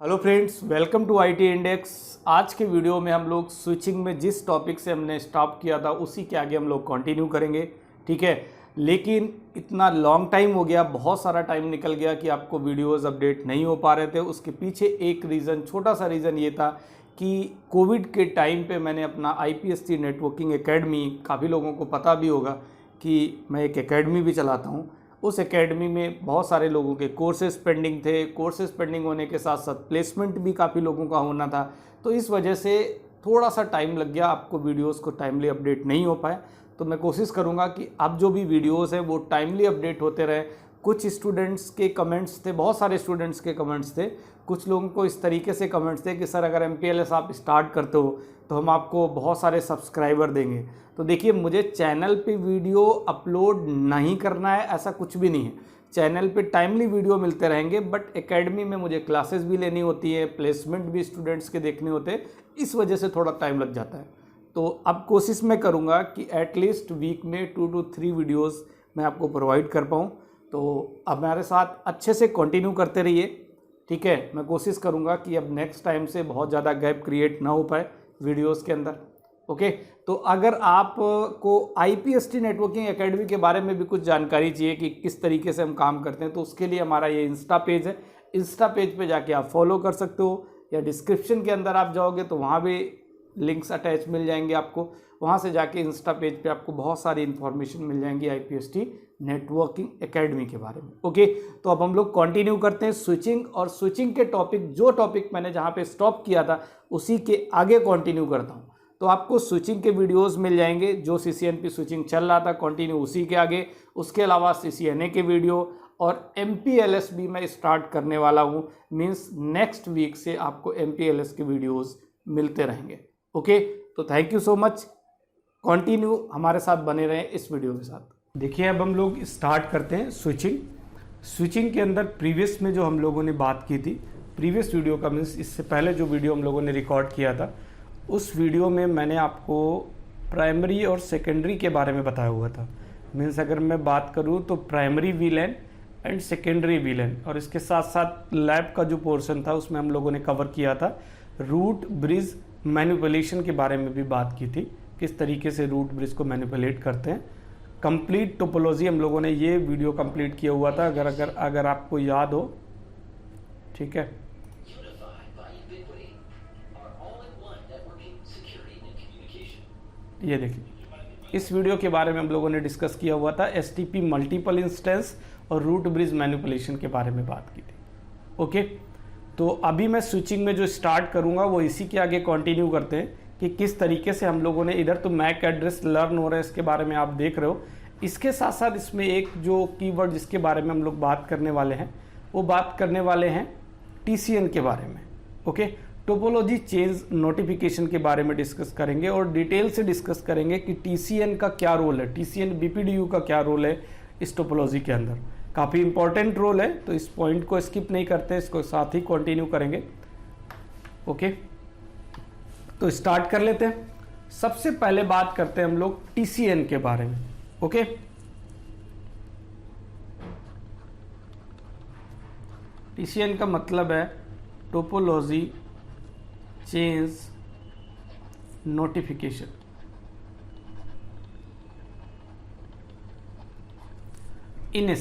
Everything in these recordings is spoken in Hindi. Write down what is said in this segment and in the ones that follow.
Hello friends, welcome to IT index. आज के वीडियो में हम लोग स्विचिंग में जिस टॉपिक से हमने स्टॉप किया था उसी के आगे हम लोग कंटिन्यू करेंगे, ठीक है। लेकिन इतना लॉन्ग टाइम हो गया, बहुत सारा टाइम निकल गया कि आपको वीडियोस अपडेट नहीं हो पा रहे थे। उसके पीछे एक रीज़न, छोटा सा रीज़न ये था कि कोविड के टाइम पे मैंने अपना IPST नेटवर्किंग एकेडमी, काफ़ी लोगों को पता भी होगा कि मैं एक एकेडमी भी चलाता हूँ। उस एकेडमी में बहुत सारे लोगों के कोर्सेज पेंडिंग थे। कोर्सेज पेंडिंग होने के साथ साथ प्लेसमेंट भी काफ़ी लोगों का होना था, तो इस वजह से थोड़ा सा टाइम लग गया, आपको वीडियोस को टाइमली अपडेट नहीं हो पाए। तो मैं कोशिश करूंगा कि अब जो भी वीडियोस हैं वो टाइमली अपडेट होते रहे। कुछ स्टूडेंट्स के कमेंट्स थे, बहुत सारे स्टूडेंट्स के कमेंट्स थे। कुछ लोगों को इस तरीके से कमेंट्स थे कि सर अगर MPLS आप स्टार्ट करते हो तो हम आपको बहुत सारे सब्सक्राइबर देंगे। तो देखिए, मुझे चैनल पे वीडियो अपलोड नहीं करना है, ऐसा कुछ भी नहीं है। चैनल पे टाइमली वीडियो मिलते रहेंगे, बट एकेडमी में मुझे क्लासेस भी लेनी होती है, प्लेसमेंट भी स्टूडेंट्स के देखने होते हैं, इस वजह से थोड़ा टाइम लग जाता है। तो अब कोशिश मैं करूँगा कि एटलीस्ट वीक में 2 to 3 वीडियोज़ मैं आपको प्रोवाइड कर पाऊँ। तो अब हमारे साथ अच्छे से कंटिन्यू करते रहिए, ठीक है। मैं कोशिश करूँगा कि अब नेक्स्ट टाइम से बहुत ज़्यादा गैप क्रिएट ना हो पाए वीडियोस के अंदर, ओके। तो अगर आपको IPST नेटवर्किंग एकेडमी के बारे में भी कुछ जानकारी चाहिए कि किस तरीके से हम काम करते हैं, तो उसके लिए हमारा ये इंस्टा पेज है। इंस्टा पेज पे जाके आप फॉलो कर सकते हो, या डिस्क्रिप्शन के अंदर आप जाओगे तो वहाँ भी लिंक्स अटैच मिल जाएंगे आपको। वहाँ से जाके इंस्टा पेज पे आपको बहुत सारी इन्फॉर्मेशन मिल जाएंगी IPST नेटवर्किंग एकेडमी के बारे में, ओके। तो अब हम लोग कंटिन्यू करते हैं स्विचिंग, और स्विचिंग के टॉपिक, जो टॉपिक मैंने जहाँ पे स्टॉप किया था उसी के आगे कंटिन्यू करता हूँ। तो आपको स्विचिंग के वीडियोस मिल जाएंगे, जो CCNP स्विचिंग चल रहा था कंटिन्यू उसी के आगे। उसके अलावा CCNA के वीडियो और MPLS भी मैं स्टार्ट करने वाला हूँ। मीन्स नेक्स्ट वीक से आपको MPLS के वीडियोस मिलते रहेंगे, ओके। तो thank you so much, continue हमारे साथ बने रहें इस वीडियो के साथ। देखिए, अब हम लोग स्टार्ट करते हैं स्विचिंग। स्विचिंग के अंदर प्रीवियस में जो हम लोगों ने बात की थी, प्रीवियस वीडियो का मीन्स इससे पहले जो वीडियो हम लोगों ने रिकॉर्ड किया था, उस वीडियो में मैंने आपको प्राइमरी और सेकेंडरी के बारे में बताया हुआ था। मीन्स अगर मैं बात करूं तो primary VLAN and secondary VLAN, और इसके साथ साथ लैब का जो पोर्शन था उसमें हम लोगों ने कवर किया था रूट ब्रिज मैनिपुलेशन के बारे में भी बात की थी, किस तरीके से रूट ब्रिज को मैनिपुलेट करते हैं। कंप्लीट टोपोलॉजी हम लोगों ने ये वीडियो कंप्लीट किया हुआ था, अगर आपको याद हो, ठीक है। ये देखिए, इस वीडियो के बारे में हम लोगों ने डिस्कस किया हुआ था, STP मल्टीपल इंस्टेंस और रूट ब्रिज मैनिपुलेशन के बारे में बात की थी, ओके। तो अभी मैं स्विचिंग में जो स्टार्ट करूंगा वो इसी के आगे कंटिन्यू करते हैं कि किस तरीके से हम लोगों ने, इधर तो MAC एड्रेस लर्न हो रहा है, इसके बारे में आप देख रहे हो। इसके साथ साथ इसमें एक जो कीवर्ड जिसके बारे में हम लोग बात करने वाले हैं, वो बात करने वाले हैं TCN के बारे में, ओके। टोपोलॉजी चेंज नोटिफिकेशन के बारे में डिस्कस करेंगे और डिटेल से डिस्कस करेंगे कि TCN का क्या रोल है, TCN BPDU का क्या रोल है इस टोपोलॉजी के अंदर। काफ़ी इंपॉर्टेंट रोल है, तो इस पॉइंट को स्किप नहीं करते, इसको साथ ही कंटिन्यू करेंगे, ओके। तो स्टार्ट कर लेते हैं। सबसे पहले बात करते हैं हम लोग TCN के बारे में, ओके। TCN का मतलब है टोपोलॉजी चेंज नोटिफिकेशन। इन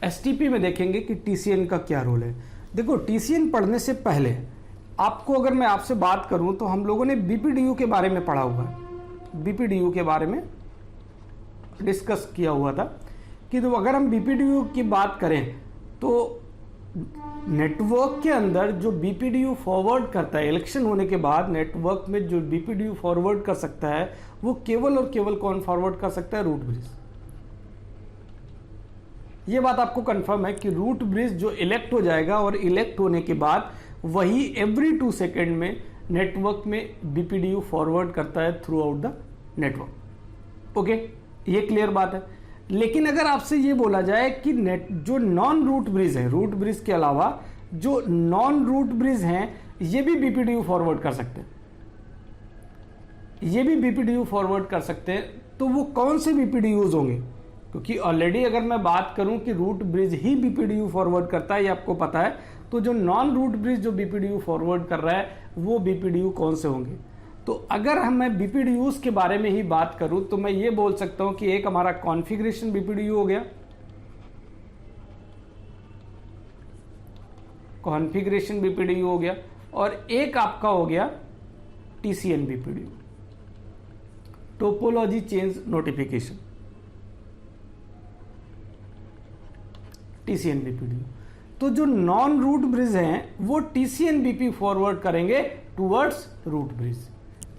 STP में देखेंगे कि TCN का क्या रोल है। देखो, TCN पढ़ने से पहले आपको, अगर मैं आपसे बात करूं तो हम लोगों ने BPDU के बारे में पढ़ा हुआ है, BPDU के बारे में डिस्कस किया हुआ था कि तो अगर हम BPDU की बात करें तो नेटवर्क के अंदर जो BPDU फॉरवर्ड करता है, इलेक्शन होने के बाद नेटवर्क में जो BPDU फॉरवर्ड कर सकता है, वो केवल और केवल कौन फॉरवर्ड कर सकता है? Root bridge. ये बात आपको कंफर्म है कि रूट ब्रिज जो इलेक्ट हो जाएगा, और इलेक्ट होने के बाद वही एवरी 2 सेकेंड में नेटवर्क में BPDU फॉरवर्ड करता है through out the network, okay. ये क्लियर बात है। लेकिन अगर आपसे ये बोला जाए कि जो नॉन रूट ब्रिज है, रूट ब्रिज के अलावा जो नॉन रूट ब्रिज हैं, ये भी BPDU फॉरवर्ड कर सकते हैं, ये भी BPDU फॉरवर्ड कर सकते हैं, तो वो कौन से BPDUs होंगे? क्योंकि ऑलरेडी अगर मैं बात करूं कि रूट ब्रिज ही बीपीडीयू फॉरवर्ड करता है, ये आपको पता है, तो जो नॉन रूट ब्रिज जो बीपीडीयू फॉरवर्ड कर रहा है वो बीपीडीयू कौन से होंगे। तो अगर मैं बीपीडीयूज के बारे में ही बात करूं तो मैं ये बोल सकता हूं कि एक हमारा कॉन्फ़िगरेशन बीपीडीयू हो गया, कॉन्फ़िगरेशन बीपीडीयू हो गया, और एक आपका हो गया TCN BPDU, topology change notification, TCN BPDU. तो जो नॉन रूट ब्रिज हैं वो टीसीएन बीपी फॉरवर्ड करेंगे टुवर्ड्स रूट ब्रिज।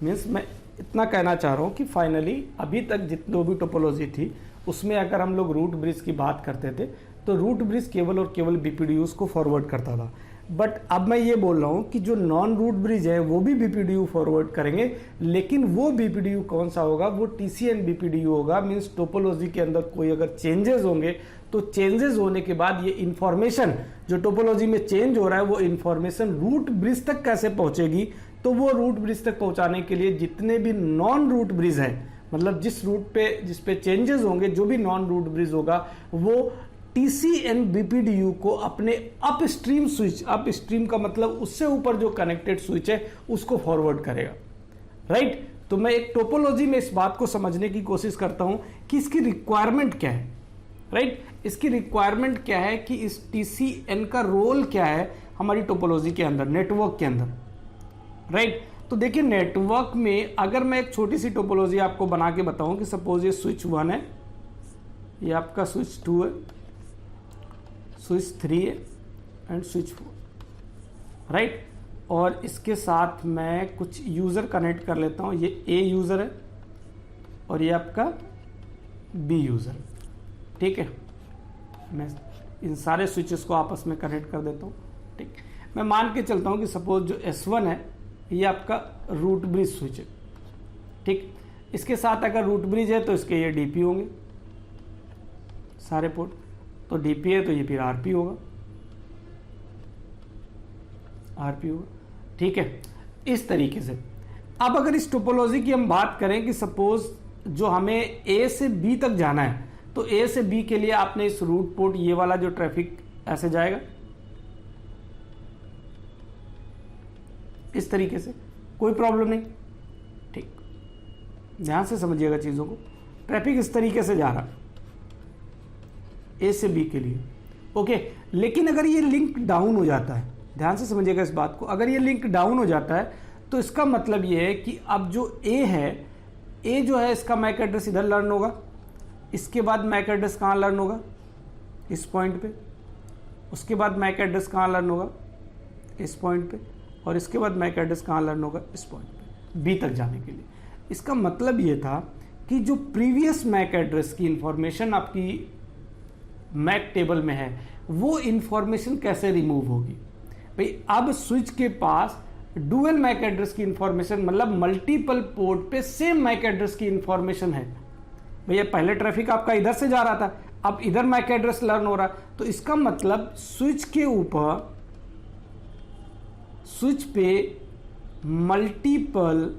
मीन्स मैं इतना कहना चाह रहा हूं कि फाइनली अभी तक जितनी भी टोपोलॉजी थी उसमें अगर हम लोग रूट ब्रिज की बात करते थे तो रूट ब्रिज केवल और केवल बीपीडीयूज को फॉरवर्ड करता था। बट अब मैं ये बोल रहा हूँ कि जो नॉन रूट ब्रिज है वो भी बीपीडीयू फॉरवर्ड करेंगे, लेकिन वो बीपीडीयू कौन सा होगा, वो टीसीएन बीपीडीयू होगा। मीन्स टोपोलॉजी के अंदर कोई अगर चेंजेस होंगे तो चेंजेस होने के बाद ये इंफॉर्मेशन जो टोपोलॉजी में चेंज हो रहा है वो इंफॉर्मेशन रूट ब्रिज तक कैसे पहुंचेगी, तो वो रूट ब्रिज तक पहुंचाने के लिए जितने भी नॉन रूट ब्रिज हैं, मतलब जिस रूट पे जिस पे चेंजेस होंगे, जो भी नॉन रूट ब्रिज होगा वो टीसीएन बीपीडीयू को अपने अपस्ट्रीम स्विच, अपस्ट्रीम का मतलब उससे ऊपर जो कनेक्टेड स्विच है उसको फॉरवर्ड करेगा। राइट। तो मैं एक टोपोलॉजी में इस बात को समझने की कोशिश करता हूं कि इसकी रिक्वायरमेंट क्या है। राइट। इसकी रिक्वायरमेंट क्या है कि इस टीसीएन का रोल क्या है हमारी टोपोलॉजी के अंदर, नेटवर्क के अंदर। राइट। तो देखिए नेटवर्क में अगर मैं एक छोटी सी टोपोलॉजी आपको बना के बताऊं कि सपोज ये स्विच 1 है, ये आपका स्विच 2 है, स्विच 3 है एंड स्विच 4। राइट। और इसके साथ मैं कुछ यूज़र कनेक्ट कर लेता हूँ। ये ए यूज़र है और ये आपका बी यूज़र है। ठीक है। मैं इन सारे स्विचेस को आपस में कनेक्ट कर देता हूँ। ठीक। मैं मान के चलता हूँ कि सपोज जो S1 है ये आपका रूट ब्रिज स्विच है। ठीक। इसके साथ अगर रूट ब्रिज है तो इसके ये डीपी होंगे सारे पोर्ट, तो डीपी है तो ये फिर आरपी होगा, आरपी होगा। ठीक है। इस तरीके से अब अगर इस टोपोलॉजी की हम बात करें कि सपोज जो हमें ए से बी तक जाना है, तो ए से बी के लिए आपने इस रूट पोर्ट ये वाला जो ट्रैफिक ऐसे जाएगा इस तरीके से, कोई प्रॉब्लम नहीं। ठीक। ध्यान से समझिएगा चीजों को। ट्रैफिक इस तरीके से जा रहा ए से बी के लिए। ओके। लेकिन अगर ये लिंक डाउन हो जाता है, ध्यान से समझिएगा इस बात को, अगर ये लिंक डाउन हो जाता है तो इसका मतलब ये है कि अब जो ए है, ए जो है इसका मैक एड्रेस इधर लर्न होगा, इसके बाद मैक एड्रेस कहाँ लर्न होगा, इस पॉइंट पे, उसके बाद मैक एड्रेस कहाँ लर्न होगा, इस पॉइंट पे, और इसके बाद मैक एड्रेस कहाँ लर्न होगा, इस पॉइंट पे, बी तक जाने के लिए। इसका मतलब ये था कि जो प्रीवियस मैक एड्रेस की इंफॉर्मेशन आपकी मैक टेबल में है वो इंफॉर्मेशन कैसे रिमूव होगी। भाई अब स्विच के पास डुअल मैक एड्रेस की इंफॉर्मेशन, मतलब मल्टीपल पोर्ट पे सेम मैक एड्रेस की इंफॉर्मेशन है। भैया पहले ट्रैफिक आपका इधर से जा रहा था, अब इधर मैक एड्रेस लर्न हो रहा, तो इसका मतलब स्विच के ऊपर, स्विच पे multiple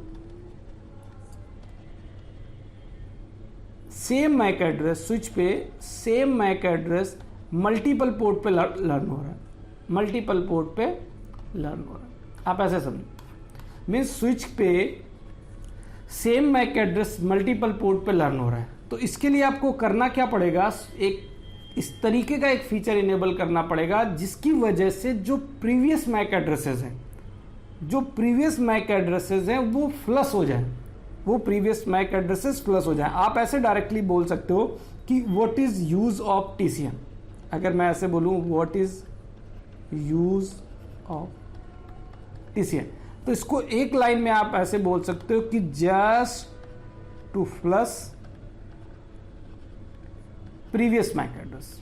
same MAC address, switch पे same MAC address multiple port पे लर्न हो रहा है, मल्टीपल पोर्ट पे लर्न हो रहा है। आप ऐसे समझो, मीन्स स्विच पे same MAC address multiple port पे लर्न हो रहा है। तो इसके लिए आपको करना क्या पड़ेगा, एक इस तरीके का एक फीचर इनेबल करना पड़ेगा जिसकी वजह से जो प्रीवियस मैक एड्रेसेस हैं, जो प्रीवियस मैक एड्रेसेस हैं वो फ्लश हो जाए, वो प्रीवियस मैक एड्रेसेस प्लस हो जाए। आप ऐसे डायरेक्टली बोल सकते हो कि what is use of TCN. अगर मैं ऐसे बोलूं what is use of TCN, तो इसको एक लाइन में आप ऐसे बोल सकते हो कि just to flush previous MAC address,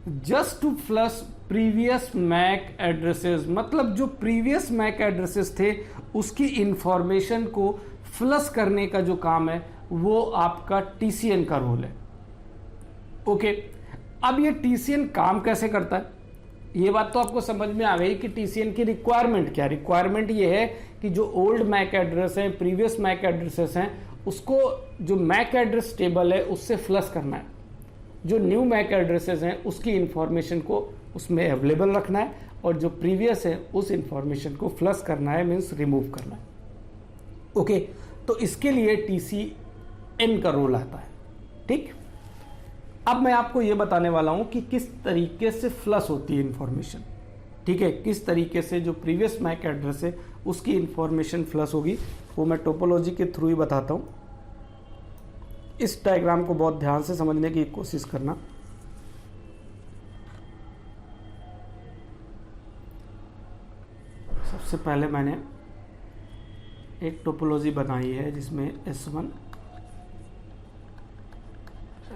just to flush previous MAC addresses, मतलब जो प्रीवियस मैक एड्रेसेस थे उसकी इंफॉर्मेशन को फ्लश करने का जो काम है वो आपका टीसीएन का रोल है। ओके। अब ये टीसीएन काम कैसे करता है, ये बात तो आपको समझ में आ गई कि टीसीएन की रिक्वायरमेंट क्या है। रिक्वायरमेंट ये है कि जो ओल्ड मैक एड्रेस हैं, प्रीवियस मैक एड्रेसेस हैं, उसको जो मैक एड्रेस टेबल है उससे फ्लश करना है, जो न्यू मैक एड्रेसेस हैं उसकी इंफॉर्मेशन को उसमें अवेलेबल रखना है, और जो प्रीवियस है उस इंफॉर्मेशन को फ्लश करना है, मीन्स रिमूव करना है। ओके, तो इसके लिए TCN का रोल आता है। ठीक, अब मैं आपको ये बताने वाला हूं कि किस तरीके से फ्लश होती है इंफॉर्मेशन। ठीक है, किस तरीके से जो प्रीवियस मैक एड्रेस है उसकी इंफॉर्मेशन फ्लश होगी, वो मैं टोपोलॉजी के थ्रू ही बताता हूं। इस डायग्राम को बहुत ध्यान से समझने की कोशिश करना। सबसे पहले मैंने एक टोपोलॉजी बनाई है जिसमें S1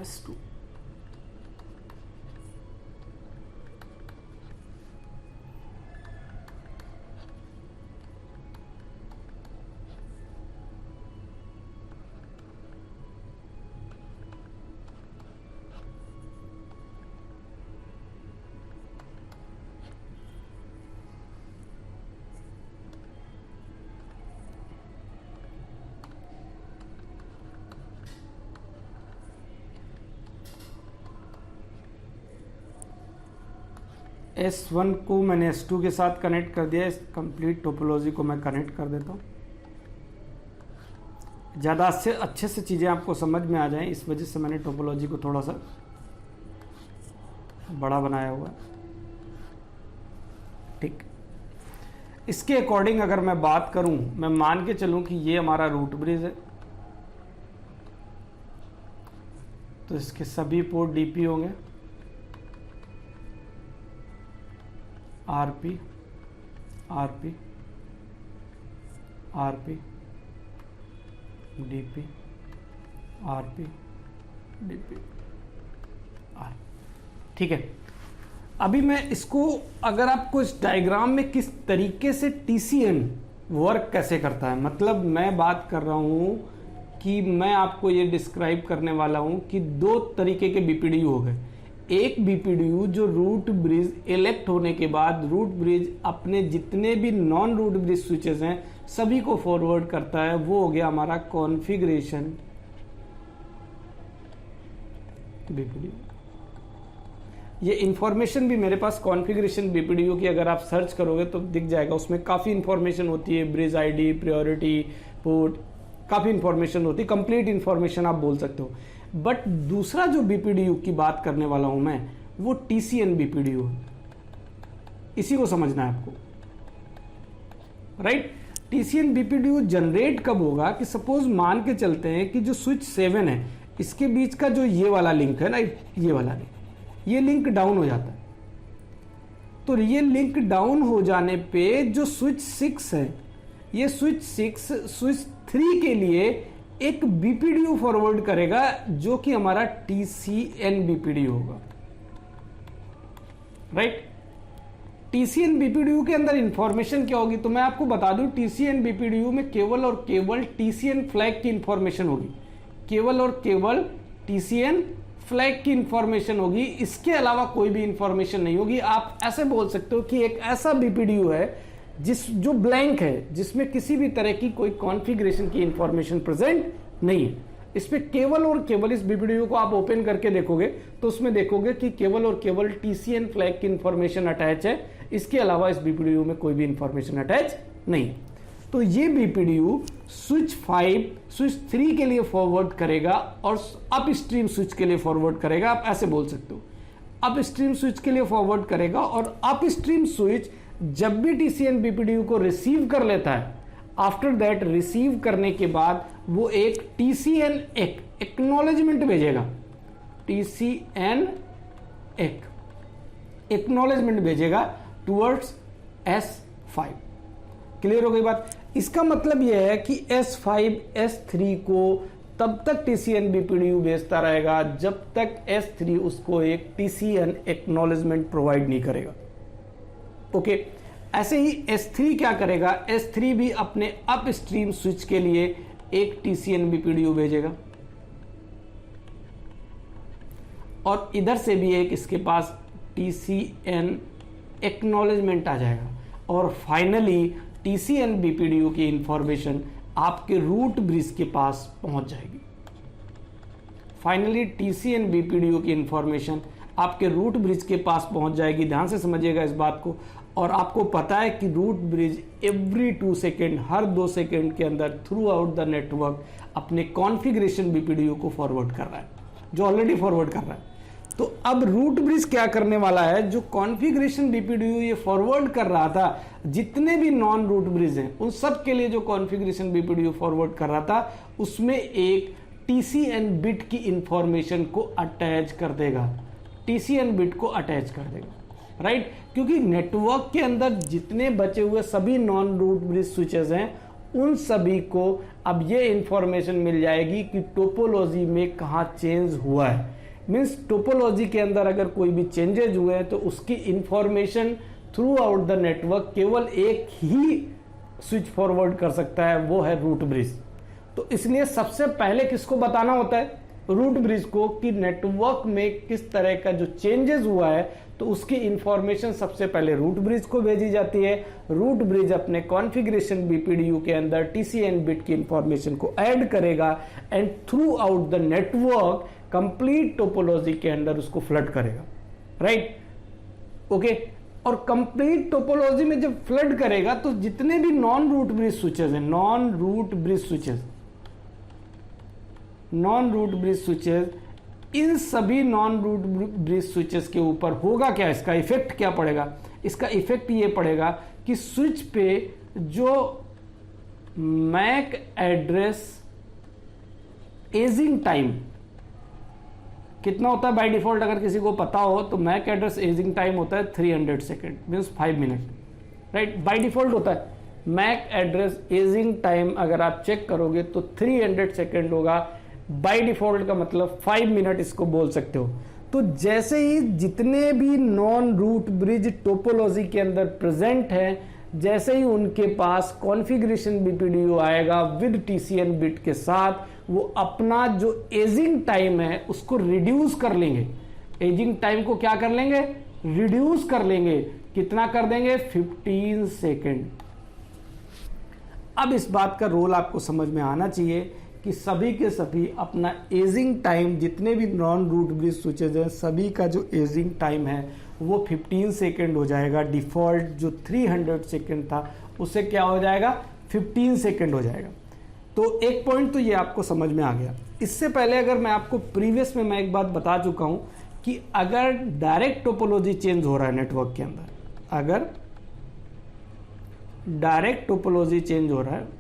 S2 S1 को मैंने S2 के साथ कनेक्ट कर दिया। इस कंप्लीट टोपोलॉजी को मैं कनेक्ट कर देता हूँ, ज़्यादा अच्छे से चीज़ें आपको समझ में आ जाएं, इस वजह से मैंने टोपोलॉजी को थोड़ा सा बड़ा बनाया हुआ है। ठीक, इसके अकॉर्डिंग अगर मैं बात करूं, मैं मान के चलूं कि ये हमारा रूट ब्रिज है, तो इसके सभी पोर्ट DP होंगे, RP RP RP DP RP DP R। ठीक है, अभी मैं इसको, अगर आपको इस डायग्राम में किस तरीके से TCN वर्क कैसे करता है, मतलब मैं बात कर रहा हूं कि मैं आपको ये डिस्क्राइब करने वाला हूं कि दो तरीके के BPDU हो गए। एक BPDU जो रूट ब्रिज इलेक्ट होने के बाद रूट ब्रिज अपने जितने भी नॉन रूट ब्रिज स्विचेस हैं सभी को फॉरवर्ड करता है, वो हो गया हमारा कॉन्फ़िगरेशन BPDU। ये इंफॉर्मेशन भी मेरे पास कॉन्फ़िगरेशन BPDU की अगर आप सर्च करोगे तो दिख जाएगा, उसमें काफ़ी इंफॉर्मेशन होती है, ब्रिज ID, प्रायोरिटी, पोर्ट, काफ़ी इंफॉर्मेशन होती है, कंप्लीट इंफॉर्मेशन आप बोल सकते हो। बट दूसरा जो BPDU की बात करने वाला हूं मैं, वो TCN BPDU है। इसी को समझना है आपको, राइट। TCN BPDU जनरेट कब होगा कि सपोज मान के चलते हैं कि जो स्विच 7 है इसके बीच का जो ये वाला लिंक है ना, ये वाला लिंक, ये लिंक डाउन हो जाता है। तो ये लिंक डाउन हो जाने पे जो स्विच 6 है, ये स्विच 6 स्विच 3 के लिए एक BPDU फॉरवर्ड करेगा जो कि हमारा TCN BPDU होगा, राइट। TCN BPDU के अंदर इंफॉर्मेशन क्या होगी, तो मैं आपको बता दूं TCN BPDU में केवल और केवल TCN फ्लैग की इंफॉर्मेशन होगी, केवल और केवल TCN फ्लैग की इंफॉर्मेशन होगी, इसके अलावा कोई भी इंफॉर्मेशन नहीं होगी। आप ऐसे बोल सकते हो कि एक ऐसा BPDU है जो ब्लैंक है, जिसमें किसी भी तरह की कोई कॉन्फ़िगरेशन की इंफॉर्मेशन प्रेजेंट नहीं है। इस पे केवल और केवल इस BPDU को आप ओपन करके देखोगे तो उसमें देखोगे कि केवल और केवल TCN फ्लैग की इंफॉर्मेशन अटैच है, इसके अलावा इस BPDU में कोई भी इंफॉर्मेशन अटैच नहीं। तो ये BPDU स्विच 5 स्विच 3 के लिए फॉरवर्ड करेगा और अप स्ट्रीम स्विच के लिए फॉरवर्ड करेगा, आप ऐसे बोल सकते हो। अप स्ट्रीम स्विच के लिए फॉरवर्ड करेगा और अप स्ट्रीम स्विच जब भी TCN BPDU को रिसीव कर लेता है, आफ्टर दैट रिसीव करने के बाद वो एक TCN एक्नॉलेजमेंट भेजेगा, TCN एक्नॉलेजमेंट भेजेगा टुवर्ड्स S5। क्लियर हो गई बात। इसका मतलब यह है कि S5 S3 को तब तक TCN BPDU भेजता रहेगा जब तक S3 उसको एक TCN एक्नॉलेजमेंट प्रोवाइड नहीं करेगा। ओके, ऐसे ही S3 क्या करेगा, S3 भी अपने अपस्ट्रीम स्विच के लिए एक TCN BPDU भेजेगा और इधर से भी एक इसके पास TCN एक्नॉलेजमेंट आ जाएगा और फाइनली TCN BPDU की इंफॉर्मेशन आपके रूट ब्रिज के पास पहुंच जाएगी। फाइनली टीसी एंड बीपीडीओ की इंफॉर्मेशन आपके रूट ब्रिज के पास पहुंच जाएगी। ध्यान से समझिएगा इस बात को। और आपको पता है कि रूट ब्रिज एवरी 2 सेकेंड, हर 2 सेकेंड के अंदर थ्रू आउट द नेटवर्क अपने कॉन्फ़िगरेशन बीपीडीओ को फॉरवर्ड कर रहा है, जो ऑलरेडी फॉरवर्ड कर रहा है। तो अब रूट ब्रिज क्या करने वाला है, जो कॉन्फ़िगरेशन बीपीडीओ ये फॉरवर्ड कर रहा था, जितने भी नॉन रूट ब्रिज हैं उन सब के लिए जो कॉन्फ़िगरेशन बीपीडीओ फॉरवर्ड कर रहा था, उसमें एक टीसीएन बिट की इंफॉर्मेशन को अटैच कर देगा, टीसीएन बिट को अटैच कर देगा, राइट। क्योंकि नेटवर्क के अंदर जितने बचे हुए सभी नॉन रूट ब्रिज स्विचेस हैं, उन सभी को अब ये इंफॉर्मेशन मिल जाएगी कि टोपोलॉजी में कहाँ चेंज हुआ है। मीन्स टोपोलॉजी के अंदर अगर कोई भी चेंजेज हुए हैं तो उसकी information through out the network केवल एक ही स्विच फॉरवर्ड कर सकता है, वो है रूट ब्रिज। तो इसलिए सबसे पहले किसको बताना होता है, रूट ब्रिज को, कि नेटवर्क में किस तरह का जो चेंजेस हुआ है, तो उसकी इंफॉर्मेशन सबसे पहले रूट ब्रिज को भेजी जाती है। रूट ब्रिज अपने कॉन्फ़िगरेशन बीपीडीयू के अंदर टीसीएन बिट की इंफॉर्मेशन को ऐड करेगा and through out the network complete topology के अंदर उसको फ्लड करेगा, राइट, ओके। और कंप्लीट टोपोलॉजी में जब फ्लड करेगा तो जितने भी नॉन रूट ब्रिज स्विचेस हैं, नॉन रूट ब्रिज स्विचेस, इन सभी नॉन रूट ब्रिज स्विचेस के ऊपर होगा क्या, इसका इफेक्ट क्या पड़ेगा, इसका इफेक्ट ये पड़ेगा कि स्विच पे जो मैक एड्रेस एजिंग टाइम कितना होता है बाय डिफॉल्ट, अगर किसी को पता हो तो मैक एड्रेस एजिंग टाइम होता है 300 second, means 5 minute, right, by default होता है। मैक एड्रेस एजिंग टाइम अगर आप चेक करोगे तो 300 सेकेंड होगा, बाय डिफॉल्ट का मतलब 5 मिनट इसको बोल सकते हो। तो जैसे ही जितने भी नॉन रूट ब्रिज टोपोलॉजी के अंदर प्रेजेंट है, जैसे ही उनके पास कॉन्फ़िगरेशन बीपीडीयू आएगा विद टीसीएन बिट के साथ, वो अपना जो एजिंग टाइम है उसको रिड्यूस कर लेंगे। एजिंग टाइम को क्या कर लेंगे, रिड्यूस कर लेंगे। कितना कर देंगे, 15 सेकेंड। अब इस बात का रोल आपको समझ में आना चाहिए कि सभी के सभी अपना एजिंग टाइम, जितने भी नॉन रूट ब्रिज स्विचेज हैं, सभी का जो एजिंग टाइम है वो 15 सेकेंड हो जाएगा। डिफ़ॉल्ट जो 300 सेकेंड था उससे क्या हो जाएगा, 15 सेकेंड हो जाएगा। तो एक पॉइंट तो ये आपको समझ में आ गया। इससे पहले अगर मैं आपको प्रीवियस में मैं एक बात बता चुका हूं कि अगर डायरेक्ट टोपोलॉजी चेंज हो रहा है नेटवर्क के अंदर, अगर डायरेक्ट टोपोलॉजी चेंज हो रहा है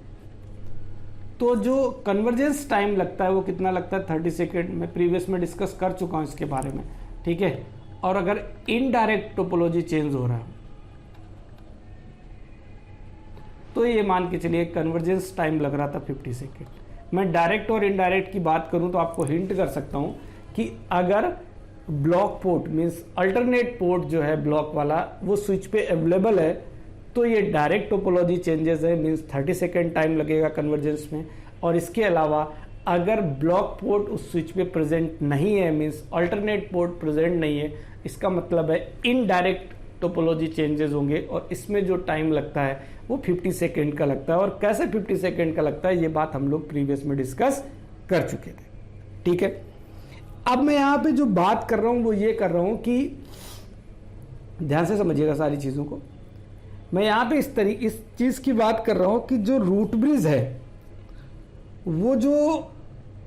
तो जो कन्वर्जेंस टाइम लगता है वो कितना लगता है, 30 सेकेंड। मैं प्रीवियस में डिस्कस कर चुका हूं इसके बारे में, ठीक है। और अगर इनडायरेक्ट टोपोलॉजी चेंज हो रहा है तो ये मान के चलिए कन्वर्जेंस टाइम लग रहा था 50 सेकेंड। मैं डायरेक्ट और इनडायरेक्ट की बात करूं तो आपको हिंट कर सकता हूं कि अगर block port means alternate port जो है ब्लॉक वाला वो स्विच पे अवेलेबल है तो ये डायरेक्ट टोपोलॉजी चेंजेस है, मींस 30 सेकेंड टाइम लगेगा कन्वर्जेंस में। और इसके अलावा अगर ब्लॉक पोर्ट उस स्विच पे प्रेजेंट नहीं है, मींस अल्टरनेट पोर्ट प्रेजेंट नहीं है, इसका मतलब है इनडायरेक्ट टोपोलॉजी चेंजेस होंगे और इसमें जो टाइम लगता है वो 50 सेकेंड का लगता है। और कैसे 50 सेकेंड का लगता है ये बात हम लोग प्रीवियस में डिस्कस कर चुके थे, ठीक है। अब मैं यहाँ पे जो बात कर रहा हूँ वो ये कर रहा हूँ कि ध्यान से समझिएगा सारी चीज़ों को। मैं यहाँ पे इस चीज़ की बात कर रहा हूँ कि जो रूट ब्रिज है वो जो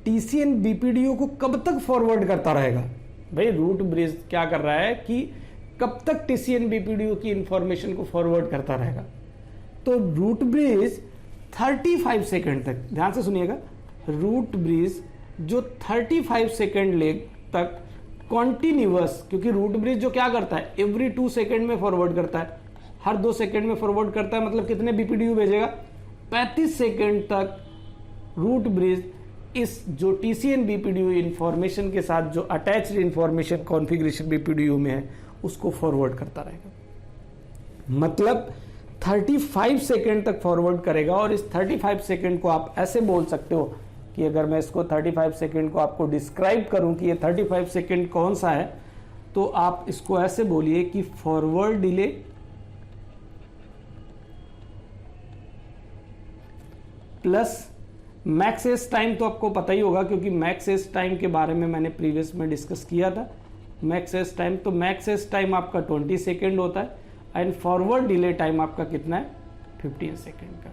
टीसीएन बीपीडीयू को कब तक फॉरवर्ड करता रहेगा। भाई रूट ब्रिज क्या कर रहा है कि कब तक टीसीएन बीपीडीयू की इंफॉर्मेशन को फॉरवर्ड करता रहेगा। तो रूट ब्रिज 35 सेकेंड तक, ध्यान से सुनिएगा, रूट ब्रिज जो 35 सेकेंड लेग तक कॉन्टिन्यूअस, क्योंकि रूट ब्रिज जो क्या करता है एवरी 2 सेकेंड में फॉरवर्ड करता है, हर 2 सेकेंड में फॉरवर्ड करता है, मतलब कितने बीपीडीयू भेजेगा, 35 सेकेंड तक रूट ब्रिज इस जो टीसीएन बीपीडीयू इंफॉर्मेशन के साथ जो अटैच्ड इंफॉर्मेशन कॉन्फ़िगरेशन बीपीडीयू में है उसको फॉरवर्ड करता रहेगा। मतलब 35 सेकेंड तक फॉरवर्ड करेगा। और इस 35 सेकेंड को आप ऐसे बोल सकते हो कि अगर मैं इसको 35 सेकेंड को आपको डिस्क्राइब करूं कि ये 35 सेकेंड कौन सा है, तो आप इसको ऐसे बोलिए कि forward delay plus max S time तो आपको पता ही होगा, क्योंकि मैक्स एस टाइम के बारे में मैंने प्रीवियस में डिस्कस किया था। मैक्स एस टाइम, तो मैक्स एस टाइम आपका 20 सेकेंड होता है एंड फॉरवर्ड डिले टाइम आपका कितना है 15 सेकेंड का।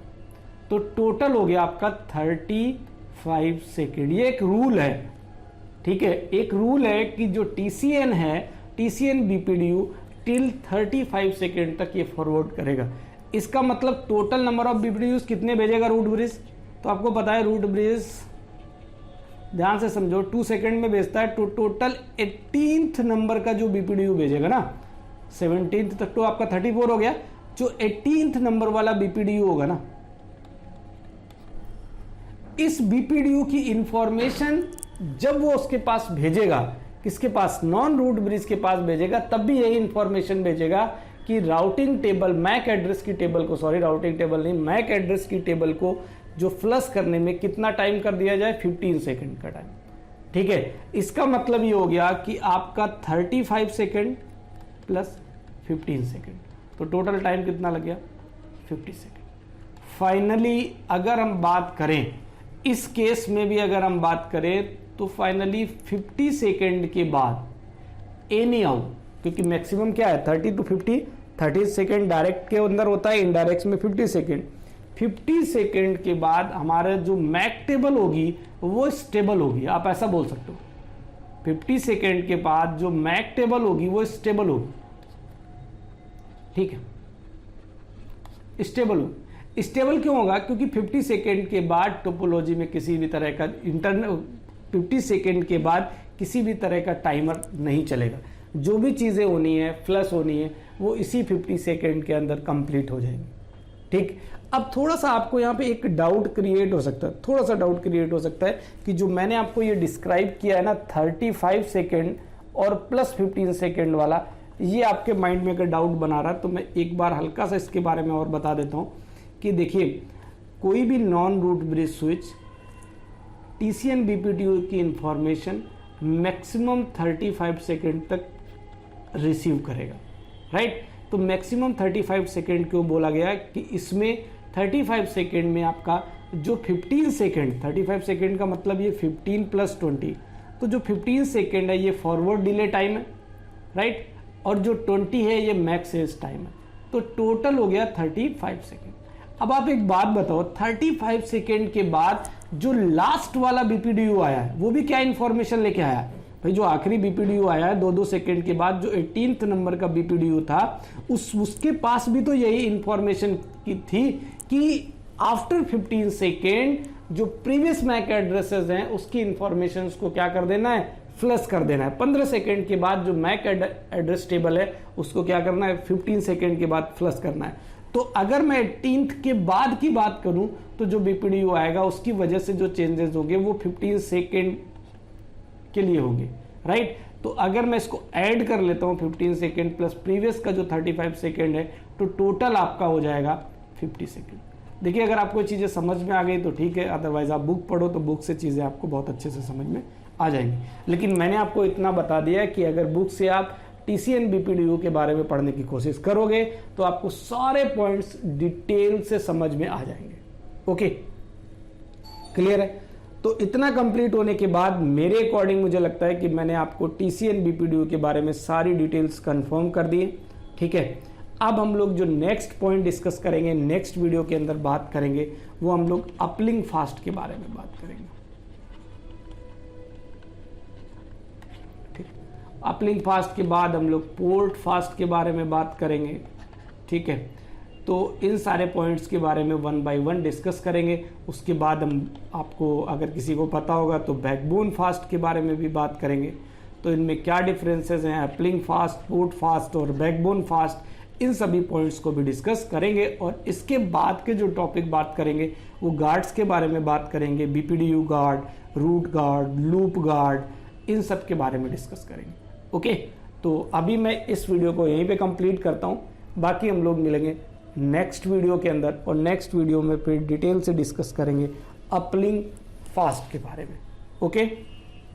तो टोटल हो गया आपका 35 सेकेंड। ये एक रूल है, ठीक है, एक रूल है कि जो TCN है, TCN BPDU टिल 35 सेकेंड तक ये फॉरवर्ड करेगा। इसका मतलब टोटल नंबर ऑफ BPDUs कितने भेजेगा रूट ब्रिज, तो आपको पता है रूट ब्रिज, ध्यान से समझो, 2 सेकेंड में भेजता है, तो टोटल 18th नंबर का जो BPDU भेजेगा ना, 17th तक तो आपका 34 हो गया, जो 18th नंबर वाला BPDU होगा ना, इस BPDU की इंफॉर्मेशन जब वो उसके पास भेजेगा, किसके पास, नॉन रूट ब्रिज के पास भेजेगा, तब भी यही इंफॉर्मेशन भेजेगा कि राउटिंग टेबल, मैक एड्रेस की टेबल को, सॉरी राउटिंग टेबल नहीं, मैक एड्रेस की टेबल को जो फ्लश करने में कितना टाइम कर दिया जाए, 15 सेकेंड का टाइम, ठीक है। इसका मतलब ये हो गया कि आपका 35 सेकेंड प्लस 15 सेकेंड, तो टोटल टाइम कितना लग गया 50 सेकेंड। फाइनली अगर हम बात करें, इस केस में भी अगर हम बात करें, तो फाइनली 50 सेकेंड के बाद एनी हाउ, क्योंकि मैक्सिमम क्या है 30 to 50, 30 सेकेंड डायरेक्ट के अंदर होता है, इनडायरेक्ट में 50 सेकेंड। 50 सेकेंड के बाद हमारे जो मैक टेबल होगी वो स्टेबल होगी, आप ऐसा बोल सकते हो। 50 सेकेंड के बाद जो मैक टेबल होगी वो स्टेबल होगी, ठीक है, स्टेबल होगी। स्टेबल क्यों होगा, क्योंकि 50 सेकेंड के बाद टोपोलॉजी में किसी भी तरह का इंटरनल 50 सेकेंड के बाद किसी भी तरह का टाइमर नहीं चलेगा। जो भी चीज़ें होनी है, फ्लश होनी है, वो इसी 50 सेकेंड के अंदर कंप्लीट हो जाएंगी, ठीक। अब थोड़ा सा आपको यहाँ पे एक डाउट क्रिएट हो सकता है, थोड़ा सा डाउट क्रिएट हो सकता है कि जो मैंने आपको ये डिस्क्राइब किया है ना 35 सेकेंड और प्लस 15 सेकेंड वाला, ये आपके माइंड में अगर डाउट बना रहा है, तो मैं एक बार हल्का सा इसके बारे में और बता देता हूँ कि देखिए, कोई भी non root bridge switch TCN BPDU की इंफॉर्मेशन मैक्सिमम 35 सेकेंड तक रिसीव करेगा, राइट। तो मैक्सिमम 35 सेकेंड क्यों बोला गया कि इसमें 35 सेकेंड में आपका जो 15 सेकेंड, 35 सेकेंड का मतलब ये 15 + 20, तो जो 15 सेकेंड है ये फॉरवर्ड डिले टाइम है, राइट, और जो 20 है ये मैक्स एज टाइम है, तो टोटल हो गया 35 सेकेंड। अब आप एक बात बताओ, 35 सेकेंड के बाद जो लास्ट वाला BPDU आया है वो भी क्या इंफॉर्मेशन लेके आया है भाई, जो आखिरी BPDU आया है 2-2 सेकेंड के बाद, जो 18th नंबर का BPDU था, उसके पास भी तो यही इंफॉर्मेशन की थी कि आफ्टर 15 सेकेंड जो प्रीवियस मैक एड्रेसेस हैं उसकी इंफॉर्मेशन को क्या कर देना है, फ्लश कर देना है। 15 सेकेंड के बाद जो मैक एड्रेस टेबल है उसको क्या करना है, 15 सेकेंड के बाद फ्लश करना है। तो अगर मैं 18th के बाद की बात करूं, तो जो BPDU आएगा उसकी वजह से जो चेंजेस होंगे वो 15 सेकेंड के लिए होंगे, राइट। तो अगर मैं इसको ऐड कर लेता हूं 15 सेकेंड प्लस प्रीवियस का जो 35 सेकेंड है, तो टोटल आपका हो जाएगा 50 सेकेंड। देखिए, अगर आपको चीज़ें समझ में आ गई तो ठीक है, अदरवाइज आप बुक पढ़ो तो बुक से चीज़ें आपको बहुत अच्छे से समझ में आ जाएंगी। लेकिन मैंने आपको इतना बता दिया कि अगर बुक से आप TCN BPDU के बारे में पढ़ने की कोशिश करोगे तो आपको सारे पॉइंट्स डिटेल से समझ में आ जाएंगे। ओके, क्लियर है। तो इतना कंप्लीट होने के बाद मेरे अकॉर्डिंग मुझे लगता है कि मैंने आपको TCN BPDU के बारे में सारी डिटेल्स कंफर्म कर दिए, ठीक है। अब हम लोग जो नेक्स्ट पॉइंट डिस्कस करेंगे, नेक्स्ट वीडियो के अंदर बात करेंगे, वो हम लोग अपलिंक फास्ट के बारे में बात करेंगे। अपलिंक फास्ट के बाद हम लोग पोर्ट फास्ट के बारे में बात करेंगे, ठीक है। तो इन सारे पॉइंट्स के बारे में 1 by 1 डिस्कस करेंगे। उसके बाद हम आपको, अगर किसी को पता होगा तो बैकबोन फास्ट के बारे में भी बात करेंगे। तो इनमें क्या डिफरेंसेस हैं, अपलिंक फास्ट, पोर्ट फास्ट और बैकबोन फास्ट, इन सभी पॉइंट्स को भी डिस्कस करेंगे। और इसके बाद के जो टॉपिक बात करेंगे वो गार्ड्स के बारे में बात करेंगे, BPDU guard, root guard, loop guard, इन सब के बारे में डिस्कस करेंगे। ओके, तो अभी मैं इस वीडियो को यहीं पे कंप्लीट करता हूँ। बाकी हम लोग मिलेंगे नेक्स्ट वीडियो के अंदर, और नेक्स्ट वीडियो में फिर डिटेल से डिस्कस करेंगे अपलिंक फास्ट के बारे में। ओके।